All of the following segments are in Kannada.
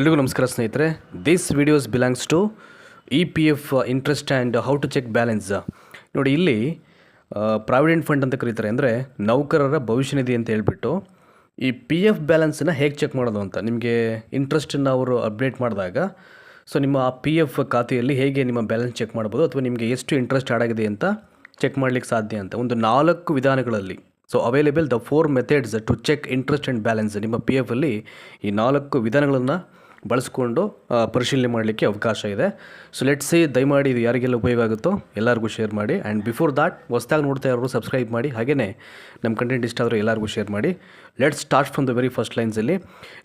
ಎಲ್ರಿಗೂ ನಮಸ್ಕಾರ ಸ್ನೇಹಿತರೆ. This videos belongs to E P F interest and how to check balance. ನೋಡಿ, ಇಲ್ಲಿ ಪ್ರಾವಿಡೆಂಟ್ ಫಂಡ್ ಅಂತ ಕರೀತಾರೆ, ಅಂದರೆ ನೌಕರರ ಭವಿಷ್ಯ ನಿಧಿ ಅಂತ ಹೇಳ್ಬಿಟ್ಟು ಈ ಪಿ ಎಫ್ ಬ್ಯಾಲೆನ್ಸನ್ನು ಹೇಗೆ ಚೆಕ್ ಮಾಡೋದು ಅಂತ ನಿಮಗೆ ಇಂಟ್ರೆಸ್ಟನ್ನು ಅವರು ಅಪ್ಡೇಟ್ ಮಾಡಿದಾಗ ಸೊ ನಿಮ್ಮ ಆ ಪಿ ಎಫ್ ಖಾತೆಯಲ್ಲಿ ಹೇಗೆ ನಿಮ್ಮ ಬ್ಯಾಲೆನ್ಸ್ ಚೆಕ್ ಮಾಡ್ಬೋದು ಅಥವಾ ನಿಮಗೆ ಎಷ್ಟು ಇಂಟ್ರೆಸ್ಟ್ ಆ್ಯಡ್ ಆಗಿದೆ ಅಂತ ಚೆಕ್ ಮಾಡಲಿಕ್ಕೆ ಸಾಧ್ಯ ಅಂತ ಒಂದು 4 ವಿಧಾನಗಳಲ್ಲಿ. So available the 4 methods to check interest and balance. ನಿಮ್ಮ ಪಿ ಎಫಲ್ಲಿ ಈ 4 ವಿಧಾನಗಳನ್ನು ಬಳಸ್ಕೊಂಡು ಪರಿಶೀಲನೆ ಮಾಡಲಿಕ್ಕೆ ಅವಕಾಶ ಇದೆ. ಸೊ ಲೆಟ್ಸ್ ಸಿ, ದಯಮಾಡಿ ಇದು ಯಾರಿಗೆಲ್ಲ ಉಪಯೋಗ ಆಗುತ್ತೋ ಎಲ್ಲರಿಗೂ ಶೇರ್ ಮಾಡಿ. ಆ್ಯಂಡ್ ಬಿಫೋರ್ ದಾಟ್, ಹೊಸದಾಗಿ ನೋಡ್ತಾ ಇರೋರು ಸಬ್ಸ್ಕ್ರೈಬ್ ಮಾಡಿ, ಹಾಗೆಯೇ ನಮ್ಮ ಕಂಟೆಂಟ್ ಇಷ್ಟ ಆದರೆ ಎಲ್ಲರಿಗೂ ಶೇರ್ ಮಾಡಿ. Let's start from the very first ಲೈನ್ಸಲ್ಲಿ.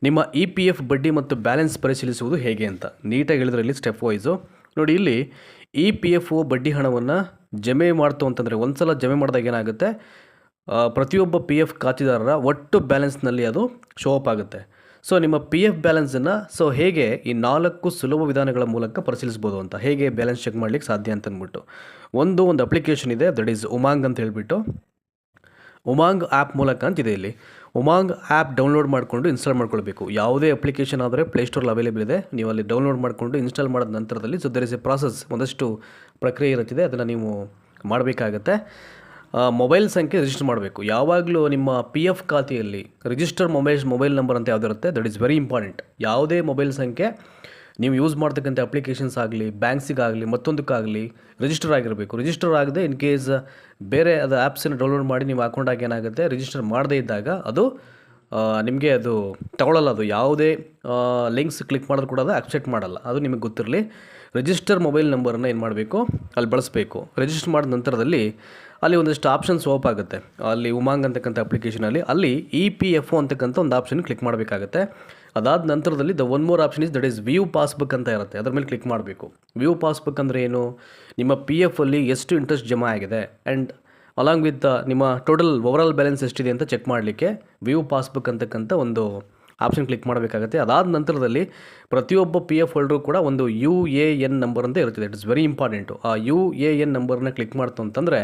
ನಿಮ್ಮ ಇ ಪಿ ಎಫ್ ಬಡ್ಡಿ ಮತ್ತು ಬ್ಯಾಲೆನ್ಸ್ ಪರಿಶೀಲಿಸುವುದು ಹೇಗೆ ಅಂತ ನೀಟಾಗಿ ಹೇಳಿದ್ರಲ್ಲಿ ಸ್ಟೆಪ್ ವೈಸು. ನೋಡಿ, ಇಲ್ಲಿ ಇ ಪಿ ಎಫ್ ಬಡ್ಡಿ ಹಣವನ್ನು ಜಮೆ ಮಾಡ್ತು ಅಂತಂದರೆ ಒಂದು ಸಲ ಜಮೆ ಮಾಡಿದಾಗ ಏನಾಗುತ್ತೆ, ಪ್ರತಿಯೊಬ್ಬ ಪಿ ಎಫ್ ಖಾತೆದಾರರ ಒಟ್ಟು ಬ್ಯಾಲೆನ್ಸ್ನಲ್ಲಿ ಅದು ಶೋ ಅಪ್ ಆಗುತ್ತೆ. ಸೊ ನಿಮ್ಮ ಪಿ ಎಫ್ ಬ್ಯಾಲೆನ್ಸನ್ನು ಹೇಗೆ ಈ 4 ಸುಲಭ ವಿಧಾನಗಳ ಮೂಲಕ ಪರಿಶೀಲಿಸ್ಬೋದು ಅಂತ, ಹೇಗೆ ಬ್ಯಾಲೆನ್ಸ್ ಚೆಕ್ ಮಾಡಲಿಕ್ಕೆ ಸಾಧ್ಯ ಅಂತ ಅಂದ್ಬಿಟ್ಟು ಒಂದು ಅಪ್ಲಿಕೇಶನ್ ಇದೆ, ದಟ್ ಈಸ್ ಉಮಾಂಗ್ ಅಂತ ಹೇಳ್ಬಿಟ್ಟು. ಉಮಾಂಗ್ ಆ್ಯಪ್ ಮೂಲಕ ಅಂತಿದೆ. ಇಲ್ಲಿ ಉಮಾಂಗ್ ಆ್ಯಪ್ ಡೌನ್ಲೋಡ್ ಮಾಡಿಕೊಂಡು ಇನ್ಸ್ಟಾಲ್ ಮಾಡ್ಕೊಳ್ಬೇಕು. ಯಾವುದೇ ಅಪ್ಲಿಕೇಶನ್ ಆದರೆ ಪ್ಲೇಸ್ಟೋರಲ್ಲಿ ಅವೈಲೇಬಲ್ ಇದೆ. ನೀವು ಅಲ್ಲಿ ಡೌನ್ಲೋಡ್ ಮಾಡಿಕೊಂಡು ಇನ್ಸ್ಟಾಲ್ ಮಾಡಿದ ನಂತರದಲ್ಲಿ so there is a process, ಒಂದಷ್ಟು ಪ್ರಕ್ರಿಯೆ ಇರುತ್ತದೆ, ಅದನ್ನು ನೀವು ಮಾಡಬೇಕಾಗತ್ತೆ. ಮೊಬೈಲ್ ಸಂಖ್ಯೆ ರಿಜಿಸ್ಟರ್ ಮಾಡಬೇಕು. ಯಾವಾಗಲೂ ನಿಮ್ಮ ಪಿ ಎಫ್ ಖಾತೆಯಲ್ಲಿ ರಿಜಿಸ್ಟರ್ ಮೊಬೈಲ್ ನಂಬರ್ ಅಂತ ಯಾವುದಿರುತ್ತೆ, ದಟ್ ಈಸ್ ವೆರಿ ಇಂಪಾರ್ಟೆಂಟ್. ಯಾವುದೇ ಮೊಬೈಲ್ ಸಂಖ್ಯೆ ನೀವು ಯೂಸ್ ಮಾಡ್ತಕ್ಕಂಥ ಅಪ್ಲಿಕೇಶನ್ಸ್ ಆಗಲಿ, ಬ್ಯಾಂಕ್ಸಿಗಾಗಲಿ, ಮತ್ತೊಂದಕ್ಕಾಗಲಿ ರಿಜಿಸ್ಟರ್ ಆಗಿರಬೇಕು. ರಿಜಿಸ್ಟರ್ ಆಗದೆ ಇನ್ ಕೇಸ್ ಬೇರೆ ಅದು ಆ್ಯಪ್ಸನ್ನು ಡೌನ್ಲೋಡ್ ಮಾಡಿ ನೀವು ಹಾಕೊಂಡಾಗ ಏನಾಗುತ್ತೆ, ರಿಜಿಸ್ಟರ್ ಮಾಡದೇ ಇದ್ದಾಗ ಅದು ನಿಮಗೆ ಅದು ತಗೊಳ್ಳಲ್ಲ. ಅದು ಯಾವುದೇ ಲಿಂಕ್ಸ್ ಕ್ಲಿಕ್ ಮಾಡಿದ್ರು ಕೂಡ ಅದು ಆಕ್ಸೆಪ್ಟ್ ಮಾಡಲ್ಲ. ಅದು ನಿಮಗೆ ಗೊತ್ತಿರಲಿ. ರಿಜಿಸ್ಟರ್ ಮೊಬೈಲ್ ನಂಬರನ್ನು ಏನು ಮಾಡಬೇಕು, ಅಲ್ಲಿ ಬಳಸಬೇಕು. ರಿಜಿಸ್ಟರ್ ಮಾಡಿದ ನಂತರದಲ್ಲಿ ಅಲ್ಲಿ ಒಂದಷ್ಟು ಆಪ್ಷನ್ಸ್ ಓಪ್ ಆಗುತ್ತೆ. ಅಲ್ಲಿ ಉಮಾಂಗ್ ಅಂತಕ್ಕಂಥ ಅಪ್ಲಿಕೇಶನಲ್ಲಿ ಅಲ್ಲಿ ಇ ಪಿ ಎಫ್ ಒ ಅಂತಕ್ಕಂಥ ಒಂದು ಆಪ್ಷನ್ ಕ್ಲಿಕ್ ಮಾಡಬೇಕಾಗುತ್ತೆ. ಅದಾದ ನಂತರದಲ್ಲಿ the one more option is that is view passbook ಅಂತ ಇರುತ್ತೆ, ಅದರ ಮೇಲೆ ಕ್ಲಿಕ್ ಮಾಡಬೇಕು. ವ್ಯೂ ಪಾಸ್ಬುಕ್ ಅಂದರೆ ಏನು, ನಿಮ್ಮ ಪಿ ಎಫಲ್ಲಿ ಎಷ್ಟು ಇಂಟ್ರೆಸ್ಟ್ ಜಮಾ ಆಗಿದೆ ಆ್ಯಂಡ್ ಅಲಾಂಗ್ ವಿತ್ ನಿಮ್ಮ ಟೋಟಲ್ ಓವರಾಲ್ ಬ್ಯಾಲೆನ್ಸ್ ಎಷ್ಟಿದೆ ಅಂತ ಚೆಕ್ ಮಾಡಲಿಕ್ಕೆ ವ್ಯೂ ಪಾಸ್ಬುಕ್ ಅಂತಕ್ಕಂಥ ಒಂದು ಆಪ್ಷನ್ ಕ್ಲಿಕ್ ಮಾಡಬೇಕಾಗುತ್ತೆ. ಅದಾದ ನಂತರದಲ್ಲಿ ಪ್ರತಿಯೊಬ್ಬ ಪಿ ಎಫ್ ಹೋಲ್ಡ್ರು ಕೂಡ ಒಂದು ಯು ಎ ಎನ್ ನಂಬರ್ ಅಂತ ಇರುತ್ತದೆ. It is very important. ಆ ಯು ಎ ಎನ್ ನಂಬರ್ನ ಕ್ಲಿಕ್ ಮಾಡ್ತು ಅಂತಂದರೆ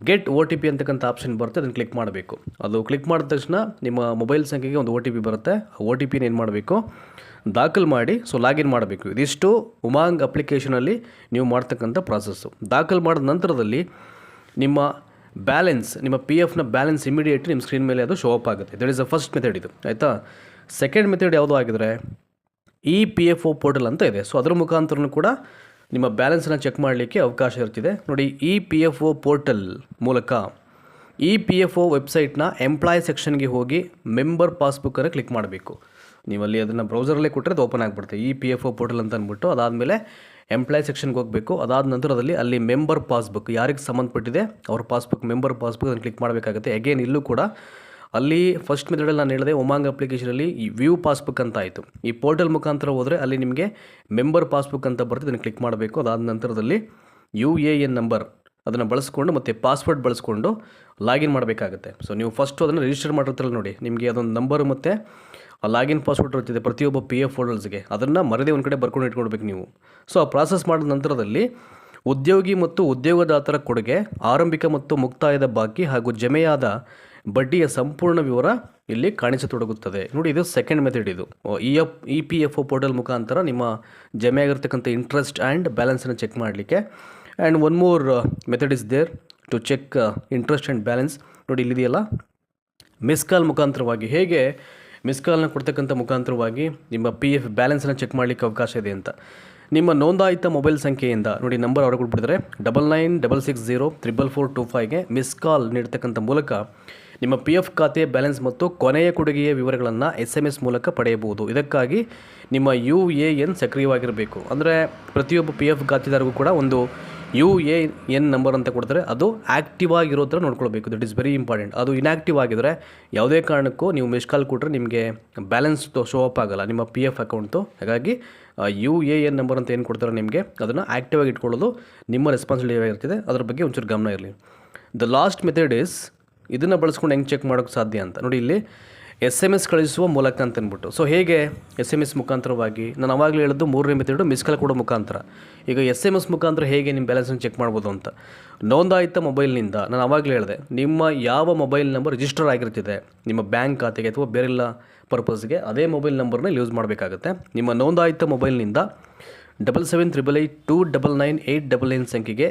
ಗೆಟ್ ಒ ಟಿ ಪಿ ಅಂತಕ್ಕಂಥ ಆಪ್ಷನ್ ಬರುತ್ತೆ, ಅದನ್ನು ಕ್ಲಿಕ್ ಮಾಡಬೇಕು. ಅದು ಕ್ಲಿಕ್ ಮಾಡಿದ ತಕ್ಷಣ ನಿಮ್ಮ ಮೊಬೈಲ್ ಸಂಖ್ಯೆಗೆ ಒಂದು ಒ ಟಿ ಪಿ ಬರುತ್ತೆ. ಆ ಒ ಟಿ ಪಿನ ಏನು ಮಾಡಬೇಕು, ದಾಖಲು ಮಾಡಿ ಸೊ ಲಾಗಿನ್ ಮಾಡಬೇಕು. ಇದಿಷ್ಟು ಉಮಾಂಗ್ ಅಪ್ಲಿಕೇಶನಲ್ಲಿ ನೀವು ಮಾಡ್ತಕ್ಕಂಥ ಪ್ರಾಸೆಸ್ಸು. ದಾಖಲು ಮಾಡಿದ ನಂತರದಲ್ಲಿ ನಿಮ್ಮ ಬ್ಯಾಲೆನ್ಸ್, ನಿಮ್ಮ ಪಿ ಎಫ್ನ ಬ್ಯಾಲೆನ್ಸ್ ಇಮಿಡಿಯೇಟ್ಲಿ ನಿಮ್ಮ ಸ್ಕ್ರೀನ್ ಮೇಲೆ ಅದು ಶೋ ಅಪ್ ಆಗುತ್ತೆ. That is a first method ಇದು, ಆಯಿತಾ. ಸೆಕೆಂಡ್ ಮೆಥಡ್ ಯಾವುದೋ ಆಗಿದ್ರೆ E P F O portal ಅಂತ ಇದೆ. ಸೊ ಅದರ ಮುಖಾಂತರನೂ ಕೂಡ ನಿಮ್ಮ ಬ್ಯಾಲೆನ್ಸನ್ನು ಚೆಕ್ ಮಾಡಲಿಕ್ಕೆ ಅವಕಾಶ ಇರ್ತಿದೆ. ನೋಡಿ, E P F O portal ಮೂಲಕ ಇ ಪಿ ಎಫ್ ಒ ವೆಬ್ಸೈಟ್ನ ಎಂಪ್ಲಾಯ್ ಸೆಕ್ಷನ್ಗೆ ಹೋಗಿ ಮೆಂಬರ್ ಪಾಸ್ಬುಕ್ಕನ್ನು ಕ್ಲಿಕ್ ಮಾಡಬೇಕು. ನೀವಲ್ಲಿ ಅದನ್ನು ಬ್ರೌಸರಲ್ಲೇ ಕೊಟ್ಟರೆ ಅದು ಓಪನ್ ಆಗಿಬಿಡುತ್ತೆ, E P F O portal ಅಂತ ಅಂದ್ಬಿಟ್ಟು. ಅದಾದಮೇಲೆ ಎಂಪ್ಲಾಯ್ ಸೆಕ್ಷನ್ಗೆ ಹೋಗಬೇಕು. ಅದಾದ ನಂತರದಲ್ಲಿ ಅಲ್ಲಿ ಮೆಂಬರ್ ಪಾಸ್ಬುಕ್ ಯಾರಿಗೆ ಸಂಬಂಧಪಟ್ಟಿದೆ ಅವ್ರ ಪಾಸ್ಬುಕ್, ಮೆಂಬರ್ ಪಾಸ್ಬುಕ್ ಅದನ್ನು ಕ್ಲಿಕ್ ಮಾಡಬೇಕಾಗುತ್ತೆ. ಅಗೇನ್ ಇಲ್ಲೂ ಕೂಡ ಅಲ್ಲಿ ಫಸ್ಟ್ ಮೆಥಡಲ್ಲಿ ನಾನು ಹೇಳಿದೆ, ಉಮಾಂಗ್ ಅಪ್ಲಿಕೇಶನಲ್ಲಿ ಈ ವ್ಯೂ ಪಾಸ್ಬುಕ್ ಅಂತ ಆಯಿತು. ಈ ಪೋರ್ಟಲ್ ಮುಖಾಂತರ ಹೋದರೆ ಅಲ್ಲಿ ನಿಮಗೆ ಮೆಂಬರ್ ಪಾಸ್ಬುಕ್ ಅಂತ ಬರುತ್ತೆ, ಅದನ್ನು ಕ್ಲಿಕ್ ಮಾಡಬೇಕು. ಅದಾದ ನಂತರದಲ್ಲಿ ಯು ಎ ಎನ್ ನಂಬರ್ ಅದನ್ನು ಬಳಸ್ಕೊಂಡು ಮತ್ತು ಪಾಸ್ವರ್ಡ್ ಬಳಸ್ಕೊಂಡು ಲಾಗಿನ್ ಮಾಡಬೇಕಾಗುತ್ತೆ. ಸೊ ನೀವು ಫಸ್ಟು ಅದನ್ನು ರಿಜಿಸ್ಟರ್ ಮಾಡಿರ್ತೀರಲ್ಲ ನೋಡಿ, ನಿಮಗೆ ಅದೊಂದು ನಂಬರ್ ಮತ್ತು ಲಾಗಿನ್ ಪಾಸ್ವರ್ಡ್ ಇರ್ತಿದೆ ಪ್ರತಿಯೊಬ್ಬ ಪಿ ಎಫ್ ಹೋಲ್ಡರ್ಸ್ಗೆ, ಅದನ್ನು ಮರದೇ ಒಂದು ಕಡೆ ಬರ್ಕೊಂಡು ಇಟ್ಕೊಳ್ಬೇಕು ನೀವು. ಸೊ ಆ ಪ್ರಾಸೆಸ್ ಮಾಡಿದ ನಂತರದಲ್ಲಿ ಉದ್ಯೋಗಿ ಮತ್ತು ಉದ್ಯೋಗದಾತರ ಕೊಡುಗೆ, ಆರಂಭಿಕ ಮತ್ತು ಮುಕ್ತಾಯದ ಬಾಕಿ ಹಾಗೂ ಜಮೆಯಾದ ಬಡ್ಡಿಯ ಸಂಪೂರ್ಣ ವಿವರ ಇಲ್ಲಿ ಕಾಣಿಸತೊಡಗುತ್ತದೆ. ನೋಡಿ, ಇದು ಸೆಕೆಂಡ್ ಮೆಥಡ್. ಇದು E P F O portal ಮುಖಾಂತರ ನಿಮ್ಮ ಜಮೆ ಆಗಿರ್ತಕ್ಕಂಥ ಇಂಟ್ರೆಸ್ಟ್ ಆ್ಯಂಡ್ ಬ್ಯಾಲೆನ್ಸನ್ನು ಚೆಕ್ ಮಾಡಲಿಕ್ಕೆ. And one more method is there to check interest and balance. ನೋಡಿ, ಇಲ್ಲಿದೆಯಲ್ಲ, ಮಿಸ್ ಕಾಲ್ ಮುಖಾಂತರವಾಗಿ ಹೇಗೆ ಮಿಸ್ ಕಾಲ್ನ ಕೊಡ್ತಕ್ಕಂಥ ಮುಖಾಂತರವಾಗಿ ನಿಮ್ಮ ಪಿ ಎಫ್ ಬ್ಯಾಲೆನ್ಸನ್ನು ಚೆಕ್ ಮಾಡಲಿಕ್ಕೆ ಅವಕಾಶ ಇದೆ ಅಂತ. ನಿಮ್ಮ ನೋಂದಾಯಿತ ಮೊಬೈಲ್ ಸಂಖ್ಯೆಯಿಂದ ನೋಡಿ, ನಂಬರ್ ಅವ್ರಿಗೆ ಕೊಟ್ಬಿಟ್ಟಿದ್ದಾರೆ 9966034425ಗೆ ಮಿಸ್ ಕಾಲ್ ನೀಡ್ತಕ್ಕಂಥ ಮೂಲಕ ನಿಮ್ಮ ಪಿ ಎಫ್ ಖಾತೆ ಬ್ಯಾಲೆನ್ಸ್ ಮತ್ತು ಕೊನೆಯ ಕೊಡುಗೆಯ ವಿವರಗಳನ್ನು SMS ಮೂಲಕ ಪಡೆಯಬಹುದು. ಇದಕ್ಕಾಗಿ ನಿಮ್ಮ ಯು ಎ ಎನ್ ಸಕ್ರಿಯವಾಗಿರಬೇಕು. ಅಂದರೆ ಪ್ರತಿಯೊಬ್ಬ ಪಿ ಎಫ್ ಖಾತೆದಾರರಿಗೂ ಕೂಡ ಒಂದು ಯು ಎ ಎನ್ ನಂಬರ್ ಅಂತ ಕೊಡ್ತಾರೆ, ಅದು ಆ್ಯಕ್ಟಿವ್ ಆಗಿರೋ ಥರ ನೋಡ್ಕೊಳ್ಬೇಕು. That is very important. ಅದು ಇನ್ಆ್ಯಕ್ಟಿವ್ ಆಗಿದ್ದರೆ ಯಾವುದೇ ಕಾರಣಕ್ಕೂ ನೀವು ಮಿಸ್ ಕಾಲ್ ಕೊಟ್ಟರೆ ನಿಮಗೆ ಬ್ಯಾಲೆನ್ಸ್ ಶೋ ಅಪ್ ಆಗೋಲ್ಲ ನಿಮ್ಮ ಪಿ ಎಫ್ ಅಕೌಂಟು. ಹಾಗಾಗಿ ಯು ಎ ಎನ್ ನಂಬರ್ ಅಂತ ಏನು ಕೊಡ್ತಾರೆ ನಿಮಗೆ, ಅದನ್ನು ಆ್ಯಕ್ಟಿವ್ ಆಗಿ ಇಟ್ಕೊಳ್ಳೋದು ನಿಮ್ಮ ರೆಸ್ಪಾನ್ಸಿಬಿಲಿಟಿ ಆಗಿರ್ತದೆ. ಅದ್ರ ಬಗ್ಗೆ ಒಂಚೂರು ಗಮನ ಇರಲಿ. ದ ಲಾಸ್ಟ್ ಮೆಥಡ್ ಈಸ್, ಇದನ್ನು ಬಳಸ್ಕೊಂಡು ಹೆಂಗೆ ಚೆಕ್ ಮಾಡೋಕ್ಕೆ ಸಾಧ್ಯ ಅಂತ. ನೋಡಿ, ಇಲ್ಲಿ SMS ಕಳಿಸುವ ಮೂಲಕ ಅಂತ ಅಂದ್ಬಿಟ್ಟು. ಸೊ ಹೇಗೆ SMS ಮುಖಾಂತರವಾಗಿ, ನಾನು ಅವಾಗಲೇ ಹೇಳಿದ್ದು ಮೂರನೇ ಮೆಥಡು ಮಿಸ್ ಕಾಲ್ ಕೊಡೋ ಮುಖಾಂತರ. ಈಗ SMS ಮುಖಾಂತರ ಹೇಗೆ ನಿಮ್ಮ ಬ್ಯಾಲೆನ್ಸನ್ನು ಚೆಕ್ ಮಾಡ್ಬೋದು ಅಂತ, ನೋಂದಾಯಿತ ಮೊಬೈಲ್ನಿಂದ ನಾನು ಅವಾಗಲೇ ಹೇಳಿದೆ, ನಿಮ್ಮ ಯಾವ ಮೊಬೈಲ್ ನಂಬರ್ ರಿಜಿಸ್ಟರ್ ಆಗಿರ್ತಿದೆ ನಿಮ್ಮ ಬ್ಯಾಂಕ್ ಖಾತೆಗೆ ಅಥವಾ ಬೇರೆಲ್ಲ ಪರ್ಪಸ್ಗೆ ಅದೇ ಮೊಬೈಲ್ ನಂಬರ್ನ ಯೂಸ್ ಮಾಡಬೇಕಾಗುತ್ತೆ. ನಿಮ್ಮ ನೋಂದಾಯಿತ ಮೊಬೈಲ್ನಿಂದ 7788299899 ಸಂಖ್ಯೆಗೆ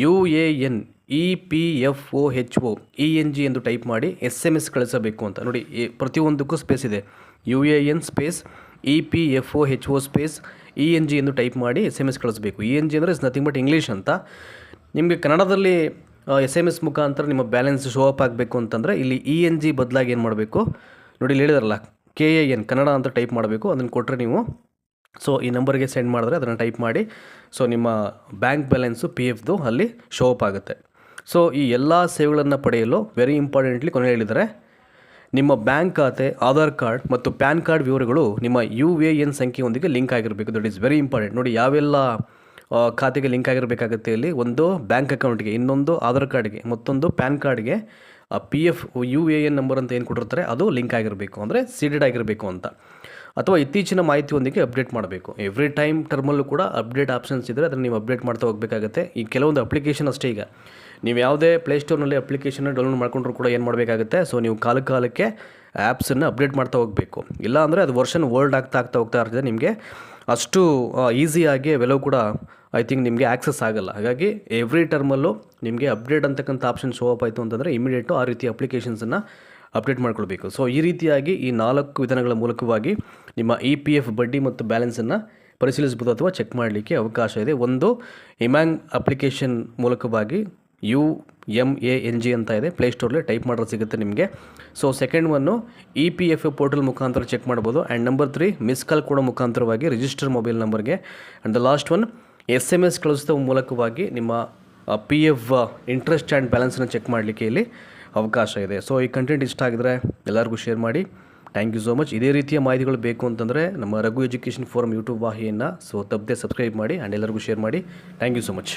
UAN EPFOHO ENG ಎಂದು ಟೈಪ್ ಮಾಡಿ SMS ಕಳಿಸಬೇಕು ಅಂತ. ನೋಡಿ ಪ್ರತಿಯೊಂದಕ್ಕೂ ಸ್ಪೇಸ್ ಇದೆ. UAN space EPFOHO space ENG ಎಂದು ಟೈಪ್ ಮಾಡಿ SMS ಕಳಿಸಬೇಕು. ENG ಅಂದರೆ ಇಸ್ ನಥಿಂಗ್ ಬಟ್ ಇಂಗ್ಲೀಷ್ ಅಂತ. ನಿಮಗೆ ಕನ್ನಡದಲ್ಲಿ SMS ಮುಖಾಂತರ ನಿಮ್ಮ ಬ್ಯಾಲೆನ್ಸ್ ಶೋ ಅಪ್ ಆಗಬೇಕು ಅಂತಂದರೆ ಇಲ್ಲಿ ENG ಬದಲಾಗಿ ಏನು ಮಾಡಬೇಕು ನೋಡಿ, ಇಲ್ಲಿ ಹೇಳಿದಾರಲ್ಲ KAN ಕನ್ನಡ ಅಂತ ಟೈಪ್ ಮಾಡಬೇಕು. ಅದನ್ನು ಕೊಟ್ಟರೆ ನೀವು ಸೊ ಈ ನಂಬರ್ಗೆ ಸೆಂಡ್ ಮಾಡಿದ್ರೆ ಅದನ್ನು ಟೈಪ್ ಮಾಡಿ ಸೊ ನಿಮ್ಮ ಬ್ಯಾಂಕ್ ಬ್ಯಾಲೆನ್ಸು PFದು ಅಲ್ಲಿ ಶೋ ಅಪ್ ಆಗುತ್ತೆ. ಸೊ ಈ ಎಲ್ಲ ಸೇವೆಗಳನ್ನು ಪಡೆಯಲು ವೆರಿ ಇಂಪಾರ್ಟೆಂಟ್ಲಿ ಕೊನೆ ಹೇಳಿದ್ದಾರೆ, ನಿಮ್ಮ ಬ್ಯಾಂಕ್ ಖಾತೆ, ಆಧಾರ್ ಕಾರ್ಡ್ ಮತ್ತು ಪ್ಯಾನ್ ಕಾರ್ಡ್ ವಿವರಗಳು ನಿಮ್ಮ UAN ಸಂಖ್ಯೆಯೊಂದಿಗೆ ಲಿಂಕ್ ಆಗಿರಬೇಕು. That is very important. ನೋಡಿ ಯಾವೆಲ್ಲ ಖಾತೆಗೆ ಲಿಂಕ್ ಆಗಿರಬೇಕಾಗುತ್ತೆ ಇಲ್ಲಿ, ಒಂದು ಬ್ಯಾಂಕ್ ಅಕೌಂಟ್ಗೆ, ಇನ್ನೊಂದು ಆಧಾರ್ ಕಾರ್ಡ್ಗೆ, ಮತ್ತೊಂದು ಪ್ಯಾನ್ ಕಾರ್ಡ್ಗೆ PF UAN ನಂಬರ್ ಅಂತ ಏನು ಕೊಟ್ಟಿರ್ತಾರೆ ಅದು ಲಿಂಕ್ ಆಗಿರಬೇಕು, ಅಂದರೆ ಸೀಡೆಡ್ ಆಗಿರಬೇಕು ಅಂತ. ಅಥವಾ ಇತ್ತೀಚಿನ ಮಾಹಿತಿಯೊಂದಿಗೆ ಅಪ್ಡೇಟ್ ಮಾಡಬೇಕು. ಎವ್ರಿ ಟೈಮ್ ಟರ್ಮಲ್ಲೂ ಕೂಡ ಅಪ್ಡೇಟ್ ಆಪ್ಷನ್ಸ್ ಇದ್ದರೆ ಅದನ್ನು ನೀವು ಅಪ್ಡೇಟ್ ಮಾಡ್ತಾ ಹೋಗಬೇಕಾಗುತ್ತೆ. ಈ ಕೆಲವೊಂದು ಅಪ್ಲಿಕೇಶನ್ ಅಷ್ಟೇ, ಈಗ ನೀವು ಯಾವುದೇ ಪ್ಲೇಸ್ಟೋರ್ನಲ್ಲಿ ಅಪ್ಲಿಕೇಶನ್ನ ಡೌನ್ಲೋಡ್ ಮಾಡ್ಕೊಂಡ್ರೂ ಕೂಡ ಏನು ಮಾಡಬೇಕಾಗುತ್ತೆ, ಸೊ ನೀವು ಕಾಲಕ್ಕೆ ಆ್ಯಪ್ಸನ್ನು ಅಪ್ಡೇಟ್ ಮಾಡ್ತಾ ಹೋಗಬೇಕು. ಇಲ್ಲ ಅಂದರೆ ಅದು ವರ್ಷನ್ ಓಲ್ಡ್ ಆಗ್ತಾ ಹೋಗ್ತಾ ಇರ್ತದೆ, ನಿಮಗೆ ಅಷ್ಟು ಈಸಿಯಾಗಿ ಅವೆಲ್ಲವೂ ಕೂಡ ಐ ಥಿಂಕ್ ನಿಮಗೆ ಆ್ಯಕ್ಸಸ್ ಆಗೋಲ್ಲ. ಹಾಗಾಗಿ ಎವ್ರಿ ಟರ್ಮಲ್ಲೂ ನಿಮಗೆ ಅಪ್ಡೇಟ್ ಅಂತಕ್ಕಂಥ ಆಪ್ಷನ್ ಶೋ ಅಪ್ ಆಯಿತು ಅಂತಂದರೆ ಇಮಿಡಿಯೇಟು ಆ ರೀತಿ ಅಪ್ಲಿಕೇಶನ್ಸನ್ನು ಅಪ್ಡೇಟ್ ಮಾಡ್ಕೊಳ್ಬೇಕು. ಸೊ ಈ ರೀತಿಯಾಗಿ ಈ 4 ವಿಧಾನಗಳ ಮೂಲಕವಾಗಿ ನಿಮ್ಮ EPF ಬಡ್ಡಿ ಮತ್ತು ಬ್ಯಾಲೆನ್ಸನ್ನು ಪರಿಶೀಲಿಸಬಹುದು ಅಥವಾ ಚೆಕ್ ಮಾಡಲಿಕ್ಕೆ ಅವಕಾಶ ಇದೆ. ಒಂದು ಇಮ್ಯಾಂಗ್ ಅಪ್ಲಿಕೇಶನ್ ಮೂಲಕವಾಗಿ UMANG ಅಂತ ಇದೆ, ಪ್ಲೇಸ್ಟೋರ್ಲಿ ಟೈಪ್ ಮಾಡೋದು ಸಿಗುತ್ತೆ ನಿಮಗೆ. So second one EPF portal ಮುಖಾಂತರ ಚೆಕ್ ಮಾಡ್ಬೋದು. ಆ್ಯಂಡ್ ನಂಬರ್ 3 ಮಿಸ್ ಕಾಲ್ ಕೊಡೋ ಮುಖಾಂತರವಾಗಿ ರಿಜಿಸ್ಟರ್ ಮೊಬೈಲ್ ನಂಬರ್ಗೆ. And the last one SMS ಕಳಿಸೋ ಮೂಲಕವಾಗಿ ನಿಮ್ಮ PF ಇಂಟ್ರೆಸ್ಟ್ ಆ್ಯಂಡ್ ಬ್ಯಾಲೆನ್ಸನ್ನು ಚೆಕ್ ಮಾಡಲಿಕ್ಕೆ ಇಲ್ಲಿ ಅವಕಾಶ ಇದೆ. ಸೊ ಈ ಕಂಟೆಂಟ್ ಇಷ್ಟ ಆಗಿದ್ರೆ ಎಲ್ಲರಿಗೂ ಶೇರ್ ಮಾಡಿ. Thank you so much. ಇದೇ ರೀತಿಯ ಮಾಹಿತಿಗಳು ಬೇಕು ಅಂತಂದರೆ ನಮ್ಮ ರಘು ಎಜುಕೇಷನ್ ಫೋರಮ್ ಯೂಟ್ಯೂಬ್ ವಾಹಿನಿಯನ್ನು ಸೊ ತಪ್ಪದೆ ಸಬ್ಸ್ಕ್ರೈಬ್ ಮಾಡಿ ಆ್ಯಂಡ್ ಎಲ್ಲರಿಗೂ ಶೇರ್ ಮಾಡಿ. Thank you so much.